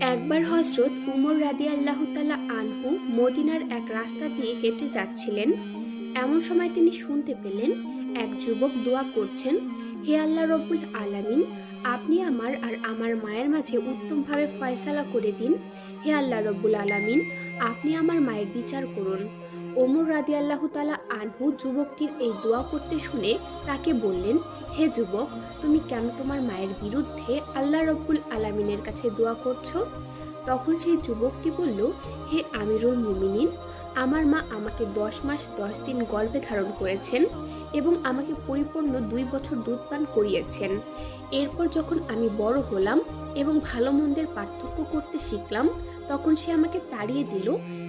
একবার হযরত উমর রাদিয়াল্লাহু তাআলা আনহু মদিনার এক রাস্তা দিয়ে হেঁটে যাচ্ছিলেন। এমন সময় তিনি শুনতে পেলেন এক যুবক দোয়া করছেন, হে আল্লাহ রব্বুল আলামিন, আপনি আমার আর আমার মায়ের মাঝে উত্তমভাবে ফয়সালা করে দিন। হে আল্লাহ রব্বুল আলামিন, আপনি আমার মায়ের বিচার করুন। ওমর রাদিয়াল্লাহু তাআলা আনহু যুবকটির এই দোয়া করতে শুনে তাকে বললেন, হে যুবক, তুমি কেন তোমার মায়ের বিরুদ্ধে আল্লাহ রব্বুল আলামিনের কাছে দোয়া করছো? তখন সেই যুবকটি বলল, হে আমিরুল মুমিনিন, আমার মা আমাকে 10 মাস 10 দিন গর্ভে ধারণ করেছেন এবং আমাকে পরিপূর্ণ 2 বছর দুধ পান করিয়েছেন। এরপর যখন আমি বড় হলাম এবং ভালো মন্দের পার্থক্য করতে শিখলাম, তখন সে আমাকে তাড়িয়ে দিল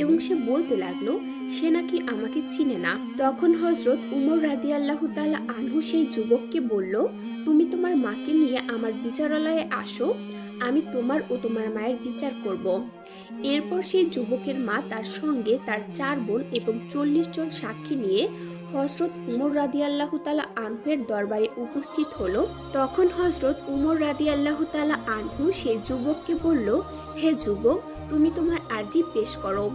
এবং সে বলতে লাগলো সে নাকি আমাকে চিনে না। তখন হযরত উমর রাদিয়াল্লাহু তাআলা আনহু সেই যুবককে বলল, তুমি তোমার মাকে নিয়ে আমার বিচারালয়ে আসো, আমি তোমার ও তোমার মায়ের বিচার করব। এরপর সেই যুবকের মা তার সঙ্গে তার 4 বোন এবং 40 জন সাক্ষী নিয়ে হযরত উমর রাদিয়াল্লাহু তাআলা আনহুর দরবারে উপস্থিত হলো। তখন হযরত উমর রাদিয়াল্লাহু তাআলা আনহু সেই যুবককে বলল, হে যুবক, তুমি তোমার আরজি পেশ করো।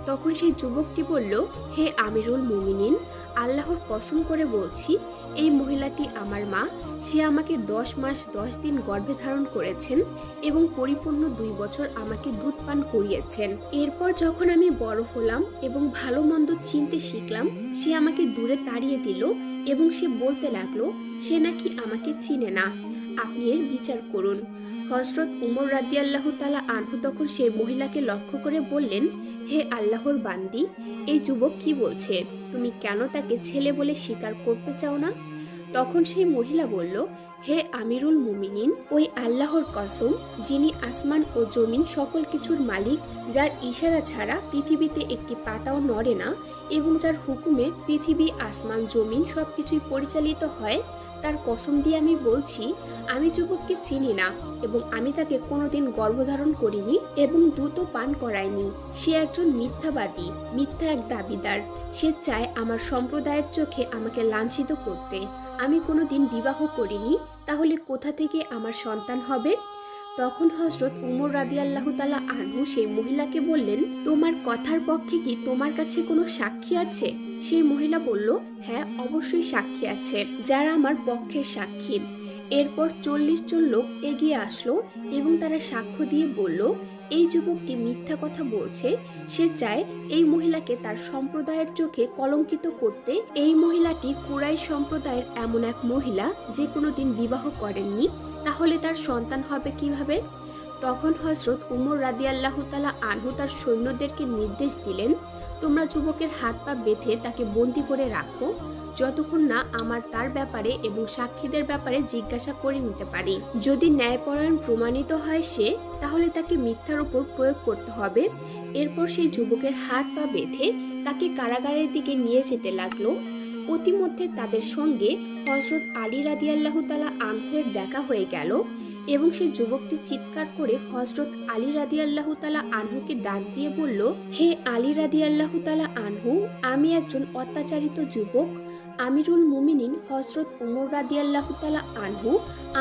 তখন সেই যুবকটি বলল, হে আমিরুল মুমিনিন, আল্লাহর কসম করে বলছি, এই মহিলাটি আমার মা। সে আমাকে 10 মাস 10 দিন গর্ভে ধারণ করেছেন এবং পরিপূর্ণ 2 বছর আমাকে দুধ পান করিয়েছেন। এরপর যখন আমি বড় হলাম এবং ভালো মন্দ চিনতে শিখলাম, সে আমাকে দূরে তাড়িয়ে দিল এবং সে বলতে লাগলো সে নাকি আমাকে চিনে না। আপনি এর বিচার করুন। হযরত উমর রাদিয়াল্লাহু তাআলা আনহু তখন সেই মহিলাকে লক্ষ্য করে বললেন, হে আল্লাহর বান্দি, এই যুবক কি বলছে? তুমি কেন তাকে ছেলে বলে স্বীকার করতে চাও না? তখন সেই মহিলা বলল, হে আমিরুল মুমিনিন, ওই আল্লাহর কসম, যিনি আসমান ও জমিন সকল কিছুর মালিক, যার ইশারা ছাড়া পৃথিবীতে একটি পাতাও নড়ে না এবং যার হুকুমে পৃথিবী আসমান জমিন সবকিছুই পরিচালিত হয়, তার কসম দিয়ে আমি বলছি, আমি যুবককে চিনি না এবং আমি তাকে কোনোদিন গর্ভধারণ করিনি এবং দুধও পান করাইনি। সে একজন মিথ্যাবাদী, মিথ্যা এক দাবিদার। সে চায় আমার সম্প্রদায়ের চোখে আমাকে লাঞ্ছিত করতে। আমি কোনোদিন বিবাহ করিনি, তাহলে কোথা থেকে আমার সন্তান হবে? তখন হযরত উমর রাদিয়াল্লাহু তাআলা আনহু সেই মহিলাকে বললেন, তোমার কথার পক্ষে কি তোমার কাছে কোনো সাক্ষী আছে? সেই মহিলা বলল, হ্যাঁ, অবশ্যই সাক্ষী আছে, যারা আমার পক্ষের সাক্ষী। এরপর 40 জন লোক এগিয়ে আসলো এবং তারা সাক্ষ্য দিয়ে বলল, এই যুবকটি মিথ্যা কথা বলছে। সে চায় এই মহিলাকে তার সম্প্রদায়ের চোখে কলঙ্কিত করতে। এই মহিলাটি কুরাইশ সম্প্রদায়ের এমন এক মহিলা যে কোনোদিন বিবাহ করেননি, তাহলে তার সন্তান হবে কিভাবে? তখন হযরত উমর রাদিয়াল্লাহু তাআলা আনহু তার সৈন্যদেরকে নির্দেশ দিলেন, তোমরা যুবকের হাত পা বেঁধে তাকে বন্দী করে রাখো, যতক্ষণ না আমার তার ব্যাপারে এবং সাক্ষীদের ব্যাপারে জিজ্ঞাসা করে নিতে পারি। যদি ন্যায়পরায়ণ প্রমাণিত হয় সে, তাহলে তাকে মিথ্যার উপর প্রয়োগ করতে হবে। এরপর সেই যুবকের হাত পা বেঁধে তাকে কারাগারের দিকে নিয়ে যেতে লাগলো। প্রতিমধ্যে তাদের সঙ্গে হযরত আলী রাদিয়াল্লাহু তাআলা আনহুর দেখা হয়ে গেল এবং সেই যুবকটি চিৎকার করে হযরত আলী রাদিয়াল্লাহু তাআলা আনহুকে ডাক দিয়ে বলল, হে আলী রাদিয়াল্লাহু তাআলা আনহু, আমি একজন অত্যাচারিত যুবক। আমিরুল মুমিনিন হযরত উমর রাদিয়াল্লাহু তাআলা আনহু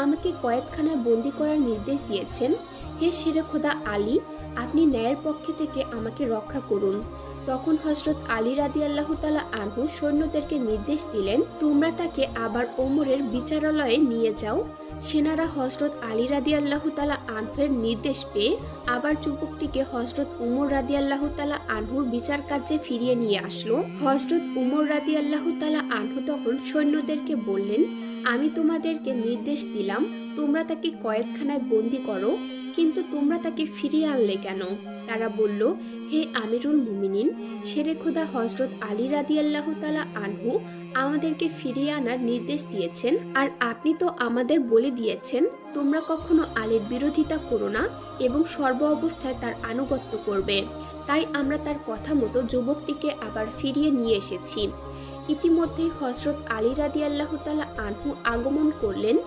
আমাকে কয়েদখানায় বন্দী করার নির্দেশ দিয়েছেন। হে শেরে খোদা আলী, আপনি ন্যায়ের পক্ষে থেকে আমাকে রক্ষা করুন। তখন হযরত আলী রাদিয়াল্লাহু তাআলা আনহু সৈন্যদেরকে নির্দেশ দিলেন, তোমরা তাকে আবার ওমরের বিচারালয়ে নিয়ে যাও। সেনারা হযরত আলী রাদিয়াল্লাহু তাআলা আনহুর নির্দেশ পেয়ে আবার যুবকটিকে হযরত উমর রাদিয়াল্লাহু তাআলা আনহুর বিচার কার্যে ফিরিয়ে নিয়ে আসলো। হযরত উমর রাদিয়াল্লাহু তাআলা আনহু তখন সৈন্যদেরকে বললেন, আমি তোমাদেরকে নির্দেশ দিলাম তোমরা তাকে কয়েদখানায় বন্দী করো, কিন্তু তোমরা তাকে ফিরিয়ে আনলে কেন? তারা বলল, হে আমিরুল মুমিনিন, শেরে খোদা হযরত আলী রাদিয়াল্লাহু তাআলা আনহু আমাদেরকে ফিরিয়ে আনার নির্দেশ দিয়েছেন, আর আপনি তো আমাদের বলে দিয়েছেন তোমরা কখনো আলীর বিরোধিতা করো না এবং সর্ব অবস্থায় তার আনুগত্য করবে। তাই আমরা তার কথা মতো যুবকটিকে আবার ফিরিয়ে নিয়ে এসেছি। ইতিমধ্যে হযরত আলী রাদিয়াল্লাহু তাআলা আনহু আগমন করলেন।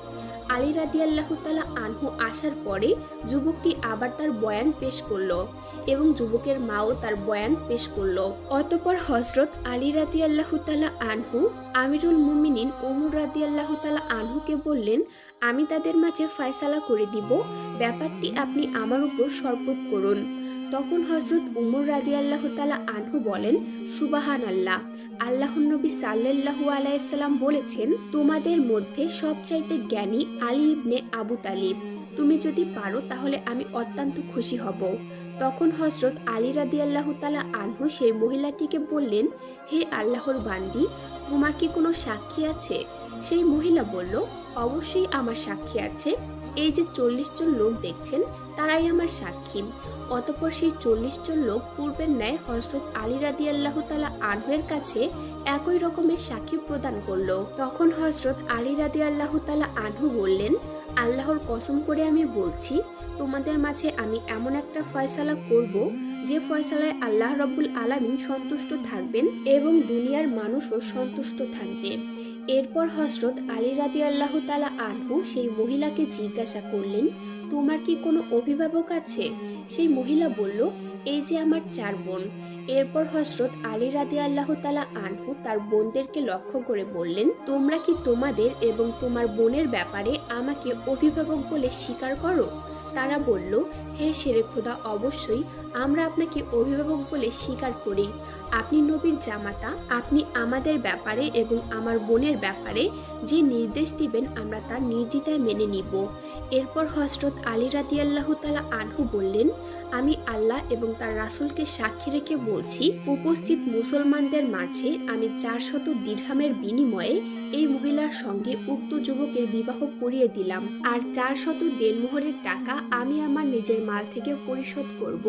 আলী রাদিয়াল্লাহু তাআলা আনহু আসার পরে যুবকটি আবার তার বয়ান পেশ করলো এবং যুবকের মাও তার বয়ান পেশ করলো। অতঃপর হযরত আলী রাদিয়াল্লাহু তাআলা আনহু আমিরুল মুমিনিন ওমর রাদিয়াল্লাহু তাআলা আনহুকে বললেন, আমি তাদের মাঝে ফয়সালা করে দিব, ব্যাপারটি আপনি আমার উপর শরবত করুন। তখন হযরত উমর রাদিয়াল্লাহু তাআলা আনহু বলেন, সুবহানাল্লাহ, আল্লাহর নবী সাল্লাল্লাহু আলাইহি সাল্লাম বলেছেন, তোমাদের মধ্যে সবচাইতে জ্ঞানী আলী ইবনে আবু তালিব। তুমি যদি পারো তাহলে আমি অত্যন্ত খুশি হব। তখন হযরত আলী রাদিয়াল্লাহু তাআলা আনহু সেই মহিলাটিকে বললেন, হে আল্লাহর বান্দি, তোমার কি কোনো সাক্ষী আছে? সেই মহিলা বলল, অবশ্যই আমার সাক্ষী আছে। এই যে 40 জন লোক দেখছেন তারাই আমার সাক্ষী। অতঃপর সেই 40 জন লোক পূর্বের ন্যায় হযরত আলী রাদিয়াল্লাহু তাআলা আনহুর কাছে একই রকমের সাক্ষী প্রদান করলো। তখন হযরত আলী রাদিয়াল্লাহু তাআলা আনহু বললেন, আল্লাহর কসম করে আমি বলছি, তোমাদের মাঝে আমি এমন একটা ফয়সালা করব যে ফয়সালায় আল্লাহ রাব্বুল আলামিন সন্তুষ্ট থাকবেন এবং দুনিয়ার মানুষও সন্তুষ্ট থাকবে। এরপর হযরত আলী রাদিয়াল্লাহু তাআলা আনহু সেই মহিলাকে জিজ্ঞাসা করলেন, তোমার কি কোনো অভিভাবক আছে? সেই মহিলা বলল, এই যে আমার 4 বোন। এরপর হযরত আলী রাদিয়াল্লাহু তাআলা আনহু তার বোনদেরকে লক্ষ্য করে বললেন, তোমরা কি তোমাদের এবং তোমার বোনের ব্যাপারে আমাকে অভিভাবক বলে স্বীকার করো? তারা বলল, হে শেরে খোদা, অবশ্যই আমরা আপনাকে অভিভাবক বলে স্বীকার করি। আপনি নবীর জামাতা, আপনি আমাদের ব্যাপারে এবং আমার বোনের ব্যাপারে যে নির্দেশ দিবেন আমরা তা নির্দ্বিধায় মেনে নিব। এরপর হযরত আলী রাদিয়াল্লাহু তাআলা আনহু বললেন, আমি আল্লাহ এবং তার রাসূলকে সাক্ষী রেখে বলছি, উপস্থিত মুসলমানদের মাঝে আমি 400 দিরহামের বিনিময়ে এই মহিলার সঙ্গে উক্ত যুবকের বিবাহ করিয়ে দিলাম, আর 400 দেনমোহরের টাকা আমি আমার নিজের মাল থেকে পরিশোধ করব।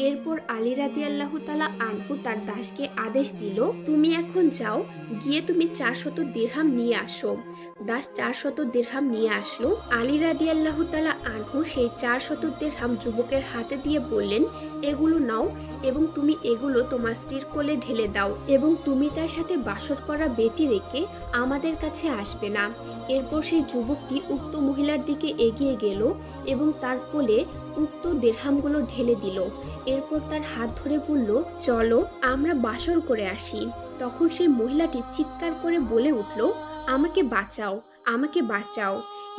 এরপর আলী রাদিয়াল্লাহু তাআলা আনহু তার দাসকে আদেশ দিল, তুমি এখন যাও, গিয়ে তুমি 400 দিরহাম নিয়ে আসো। দাস 400 দিরহাম নিয়ে আসলো। আলী রাদিয়াল্লাহু তাআলা আনহু সেই 400 দিরহাম যুবকের হাতে দিয়ে বললেন, এগুলো নাও এবং তুমি এগুলো তোমার স্ত্রীর কোলে ঢেলে দাও এবং তুমি তার সাথে বাসর করা ব্যতি রেখে আমাদের কাছে আসবে না। এরপর সেই যুবকটি উক্ত মহিলার দিকে এগিয়ে গেল এবং তার কোলে উক্ত দিরহামগুলো ঢেলে দিল। এরপর তার হাত ধরে বলল, চলো আমরা বাসর করে আসি। তখন সেই মহিলাটি চিৎকার করে বলে উঠল, আমাকে বাঁচাও, আমাকে বাঁচাও।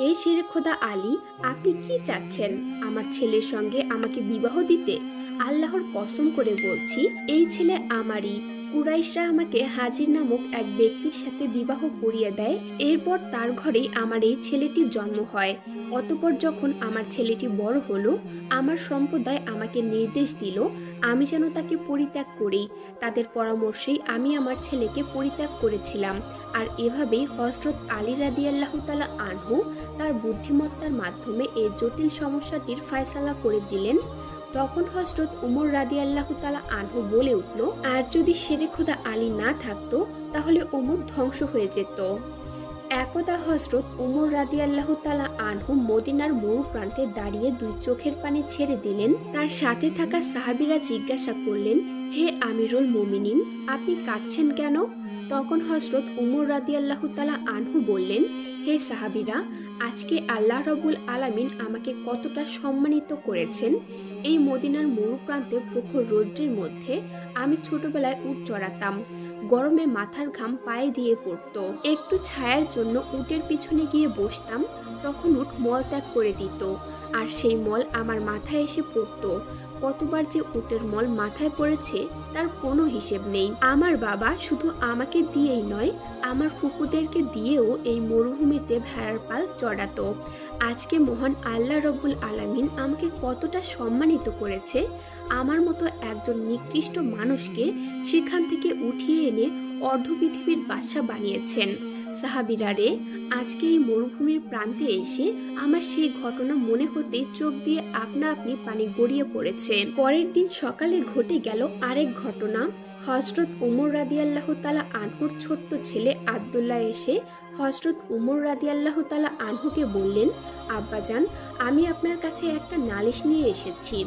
এই শেরে খোদা আলী, আপনি কি চাচ্ছেন? আমার ছেলের সঙ্গে আমাকে বিবাহ দিতে? আল্লাহর কসম করে বলছি, এই ছেলে আমারই। কুরাইশরা আমাকে হাজির নামক এক ব্যক্তির সাথে বিবাহ করিয়ে দেয়। এরপর তার ঘরেই আমার এই ছেলেটির জন্ম হয়। অতঃপর যখন আমার ছেলেটি বড় হলো, আমার সম্প্রদায় আমাকে নির্দেশ দিল আমি যেন তাকে পরিত্যাগ করি। তাদের পরামর্শেই আমি আমার ছেলেকে পরিত্যাগ করেছিলাম। আর এভাবেই হযরত আলী রাদিয়াল্লাহু তাআলা আনহু তার বুদ্ধিমত্তার মাধ্যমে এই জটিল সমস্যাটির ফয়সালা করে দিলেন। তখন হযরত উমর রাদিয়াল্লাহু তাআলা আনহু বলে উঠল, আজ যদি শেরে খোদা আলী না থাকতো তাহলে উমর ধ্বংস হয়ে যেত। একদা হযরত উমর রাদিয়াল্লাহু তাআলা আনহু মদিনার মরু প্রান্তে দাঁড়িয়ে 2 চোখের পানি ছেড়ে দিলেন। তার সাথে থাকা সাহাবীরা জিজ্ঞাসা করলেন, হে আমিরুল মুমিনিন, আপনি কাঁদছেন কেন? তখন হযরত উমর রাদিয়াল্লাহু তাআলা আনহু বললেন, হে সাহাবীরা, আজকে আল্লাহ রাব্বুল আলামিন আমাকে কতটা সম্মানিত করেছেন। এই মদিনার মরু প্রান্তে প্রখর রৌদ্রের মধ্যে আমি ছোটবেলায় উট চড়াতাম। গরমে মাথার ঘাম পায়ে দিয়ে পড়তো। একটু ছায়ার জন্য উটের পিছনে গিয়ে বসতাম, তখন উট মল ত্যাগ করে দিত আর সেই মল আমার মাথায় এসে পড়তো। কতবার যে উটের মল মাথায় পড়েছে তার কোনো হিসেব নেই। আমার বাবা শুধু আমাকে দিয়েই নয়, আমার ফুপুদেরকে দিয়েও এই মরুভূমিতে ভেড়ার পাল চড়াতো। আজকে মহান আল্লাহ রাব্বুল আলামিন আমাকে কতটা সম্মানিত করেছে। আমার মতো একজন নিকৃষ্ট মানুষকে সেখান থেকে উঠিয়ে এনে অর্ধ পৃথিবীর বাদশা বানিয়েছেন। সাহাবীরা রে, আজকে এই মরুভূমির প্রান্তে এসে আমার সেই ঘটনা মনে হতেই চোখ দিয়ে আপনা আপনি পানি গড়িয়ে পড়েছে। পরের দিন সকালে ঘটে গেল আরেক ঘটনা। হযরত উমর রাদিয়াল্লাহু তাআলা আনহুর ছোট্ট ছেলে আব্দুল্লাহ এসে হযরত উমর রাদিয়াল্লাহু তাআলা আনহুকে বললেন, আব্বাজান, আমি আপনার কাছে একটা নালিশ নিয়ে এসেছি।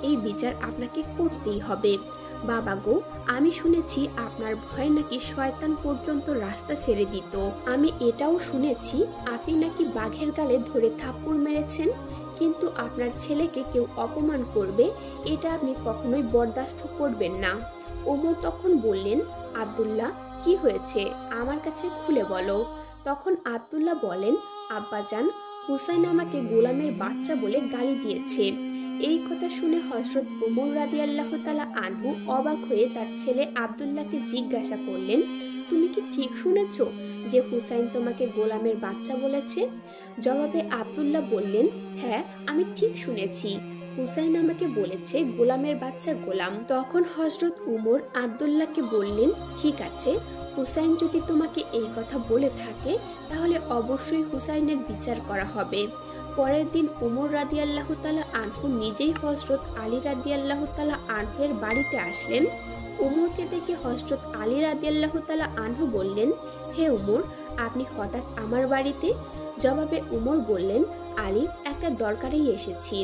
এই বিচার আপনাকে করতেই হবে। বাবা গো, আমি শুনেছি আপনার ভয়ে নাকি শয়তান পর্যন্ত রাস্তা ছেড়ে দিত। আমি এটাও শুনেছি আপনি নাকি বাঘের গালে ধরে থাপ্পড় মেরেছেন, কিন্তু আপনার ছেলেকে কেউ অপমান করবে এটা আপনি কখনোই বরদাস্ত করবেন না। ওমর তখন বললেন, আব্দুল্লাহ, কি হয়েছে আমার কাছে খুলে বলো। তখন আব্দুল্লাহ বলেন, আব্বাজান, হুসাইন আমাকে গোলামের বাচ্চা বলে গালি দিয়েছে। এই কথা শুনে হযরত ওমর রাদিয়াল্লাহু তাআলা আনহু অবাক হয়ে তার ছেলে আব্দুল্লাহকে জিজ্ঞাসা করলেন, তুমি কি ঠিক শুনেছ যে হুসাইন তোমাকে গোলামের বাচ্চা বলেছে? জবাবে আব্দুল্লাহ বললেন, হ্যাঁ, আমি ঠিক শুনেছি, হুসাইন আমাকে বলেছে গোলামের বাচ্চা গোলাম। তখন হযরত উমর আব্দুল্লাহকে বললেন, ঠিক আছে, হুসাইন যদি তোমাকে এই কথা বলে থাকে তাহলে অবশ্যই হুসাইনের বিচার করা হবে। পরের দিন উমর রাদিয়াল্লাহু তাআলা আনহু নিজেই হযরত আলী রাদিয়াল্লাহু তাআলা আনহুর বাড়িতে আসলেন। উমরকে দেখে হযরত আলী রাদিয়াল্লাহু তাআলা আনহু বললেন, হে উমর, আপনি হঠাৎ আমার বাড়িতে? জবাবে উমর বললেন, আলী, একটা দরকারেই এসেছি।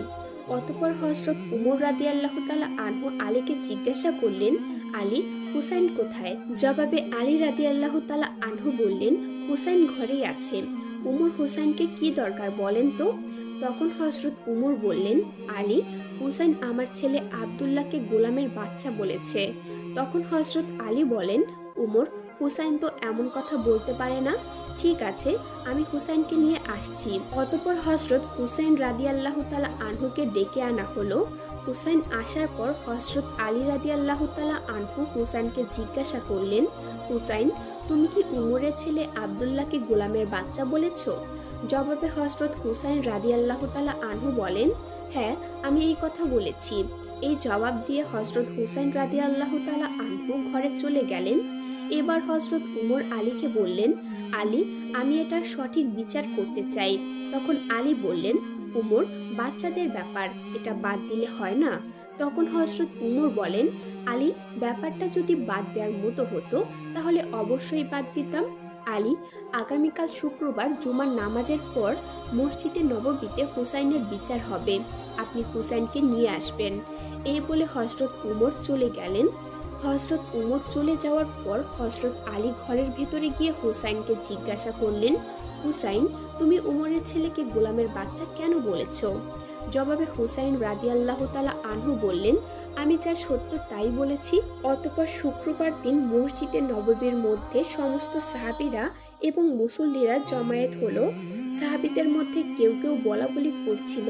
অতঃপর হযরত উমর রাদিয়াল্লাহু তাআলা আনহু আলীকে জিজ্ঞাসা করলেন, আলী, হুসাইন কোথায়? জবাবে আলী রাদিয়াল্লাহু তাআলা আনহু বললেন, হুসাইন ঘরেই আছে। উমর, হুসাইনকে কি দরকার বলেন তো? তখন হযরত উমর বললেন, আলী, হুসাইন আমার ছেলে আব্দুল্লাহকে গোলামের বাচ্চা বলেছে। তখন হযরত আলী বলেন, উমর, হুসাইন তো এমন কথা বলতে পারে না। ঠিক আছে, আমি হুসাইনকে নিয়ে আসছি। অতঃপর হযরত হুসাইন রাদিয়াল্লাহু তাআলা আনহুকে ডেকে আনা হলো। হুসাইন আসার পর হযরত আলী রাদিয়াল্লাহু তাআলা আনহু হুসাইনকে জিজ্ঞাসা করলেন, হুসাইন, তুমি কি উমরের ছেলে আব্দুল্লাহকে গোলামের বাচ্চা বলেছ? জবাবে হযরত হুসাইন রাদিয়াল্লাহু তাআলা আনহু বলেন, হ্যাঁ, আমি এই কথা বলেছি। এই জবাব দিয়ে হযরত হুসাইন রাদিয়াল্লাহু তাআলা আনহু ঘরে চলে গেলেন। এবার হযরত উমর আলীকে বললেন, আলী, আমি এটার সঠিক বিচার করতে চাই। তখন আলী বললেন, উমর, বাচ্চাদের ব্যাপার, এটা বাদ দিলে হয় না? তখন হযরত উমর বলেন, আলী, ব্যাপারটা যদি বাদ দেওয়ার মতো হতো তাহলে অবশ্যই বাদ দিতাম। আলী, আগামীকাল শুক্রবার জুমার নামাজের পর মসজিদে নববীতে হুসাইনের বিচার হবে, আপনি হুসাইনকে নিয়ে আসবেন। এই বলে হযরত উমর চলে গেলেন। হযরত উমর চলে যাওয়ার পর হযরত আলী ঘরের ভেতরে গিয়ে হুসাইনকে জিজ্ঞাসা করলেন, হুসাইন, তুমি উমরের ছেলেকে গোলামের বাচ্চা কেন বলেছ? জবাবে হুসাইন রাদিয়াল্লাহু তাআলা আনহু বললেন, আমি যা সত্য তাই বলেছি। অতঃপর শুক্রবার দিন মসজিদে নববীর মধ্যে সমস্ত সাহাবীরা এবং মুসল্লিরা জমায়েত হলো। সাহাবীদের মধ্যে কেউ কেউ বলাবলি করছিল,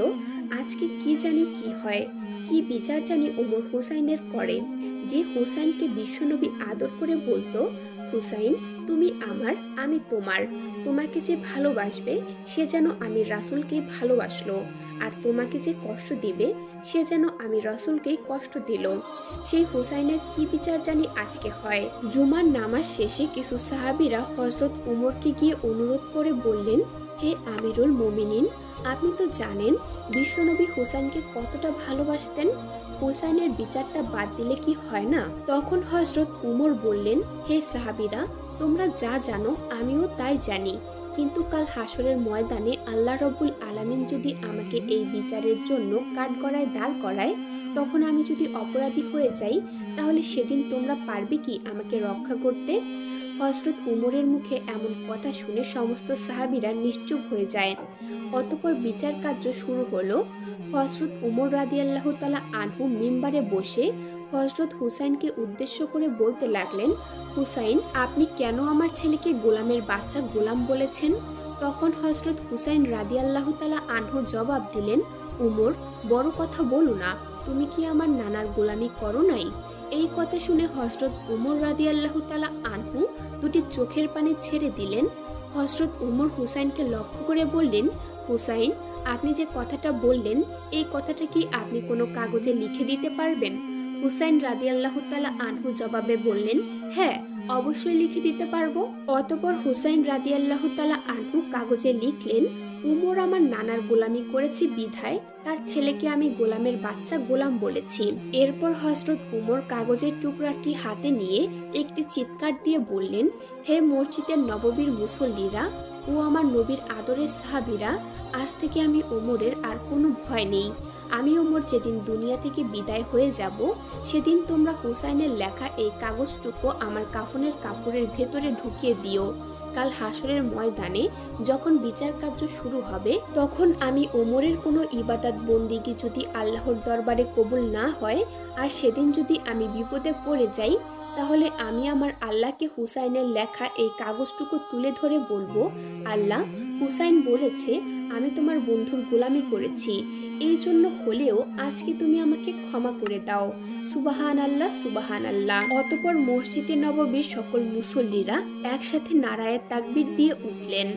আজকে কি জানি কি হয়, কি বিচার জানি ওমর হুসাইনের করে, যে হুসাইনকে বিশ্বনবী আদর করে বলতো, হুসাইন, তুমি আমার, আমি তোমার। তোমাকে যে ভালোবাসবে সে যেন আমি রাসূলকেই ভালোবাসলো, আর তোমাকে যে কষ্ট দিবে সে যেন আমি রাসূলকেই কষ্ট দিল। সেই হুসাইনের কি বিচার জানি আজকে হয়। জুমার নামাজ শেষে কিছু সাহাবীরা হযরত উমরকে গিয়ে অনুরোধ করে বললেন, হে আমিরুল মুমিনিন, আপনি তো জানেন বিশ্বনবী হুসাইনকে কতটা ভালোবাসতেন, হুসাইনের বিচারটা বাদ দিলে কি হয় না? তখন হযরত উমর বললেন, হে সাহাবীরা, তোমরা যা জানো আমিও তাই জানি, কিন্তু কাল হাসরের ময়দানে আল্লাহ রব্বুল আলামিন যদি আমাকে এই বিচারের জন্য কাঠগড়ায় দাঁড় করায়, তখন আমি যদি অপরাধী হয়ে যাই তাহলে সেদিন তোমরা পারবে কি আমাকে রক্ষা করতে? হযরত উমরের মুখে এমন কথা শুনে সমস্ত সাহাবীরা নিশ্চুপ হয়ে যায়। অতঃপর বিচার কার্য শুরু হলো। হযরত উমর রাদিয়াল্লাহু তাআলা আনহু মিম্বারে বসে হযরত হুসাইনকে উদ্দেশ্য করে বলতে লাগলেন, হুসাইন, আপনি কেন আমার ছেলেকে গোলামের বাচ্চা গোলাম বলেছেন? তখন হযরত হুসাইন রাদিয়াল্লাহু তাআলা আনহু জবাব দিলেন, উমর, বড় কথা বলো না, তুমি কি আমার নানার গোলামি করো নাই? এই কথা শুনে হযরত উমর রাদিয়াল্লাহু তাআলা আনহু দুটি চোখের পানি ছেড়ে দিলেন। হযরত উমর হুসাইনকে লক্ষ্য করে বললেন, হুসাইন, আপনি যে কথাটা বললেন এই কথাটা কি আপনি কোনো কাগজে লিখে দিতে পারবেন? হুসাইন রাদিয়াল্লাহু তাআলা আনহু জবাবে বললেন, হ্যাঁ, অবশ্যই লিখে দিতে পারবো। অতঃপর হুসাইন রাদিয়াল্লাহু তাআলা আনহু কাগজে লিখলেন, উমর আমার নানার গোলামি করেছে বিধায় তার ছেলেকে আমি গোলামের বাচ্চা গোলাম বলেছি। এরপর হযরত উমর কাগজের টুকরাটি হাতে নিয়ে একটি চিৎকার দিয়ে বললেন, হে মসজিদের নববীর মুসল্লিরা, ও আমার নবীর আদরের সাহাবীরা, আজ থেকে আমি ওমরের আর কোনো ভয় নেই। আমি ওমর যেদিন দুনিয়া থেকে বিদায় হয়ে যাব, সেদিন তোমরা হুসাইনের লেখা এই কাগজটুকু আমার কাফনের কাপড়ের ভেতরে ঢুকিয়ে দিও। কাল হাসরের ময়দানে যখন বিচার কার্য শুরু হবে, তখন আমি ওমরের কোনো ইবাদত বন্দিগি যদি আল্লাহর দরবারে কবুল না হয়, আর সেদিন যদি আমি বিপদে পড়ে যাই, তাহলে আমি আমার আল্লাহকে হুসাইনের লেখা এই কাগজটুকু তুলে ধরে বলবো, আল্লাহ, হুসাইন বলেছে আমি তোমার বন্ধুর গোলামি করেছি, এই জন্য হলেও আজকে তুমি আমাকে ক্ষমা করে দাও। সুবাহান আল্লাহ, সুবাহান আল্লাহ। অতঃপর মসজিদে নববীর সকল মুসল্লিরা একসাথে নারায়ে তাকবীর দিয়ে উঠলেন।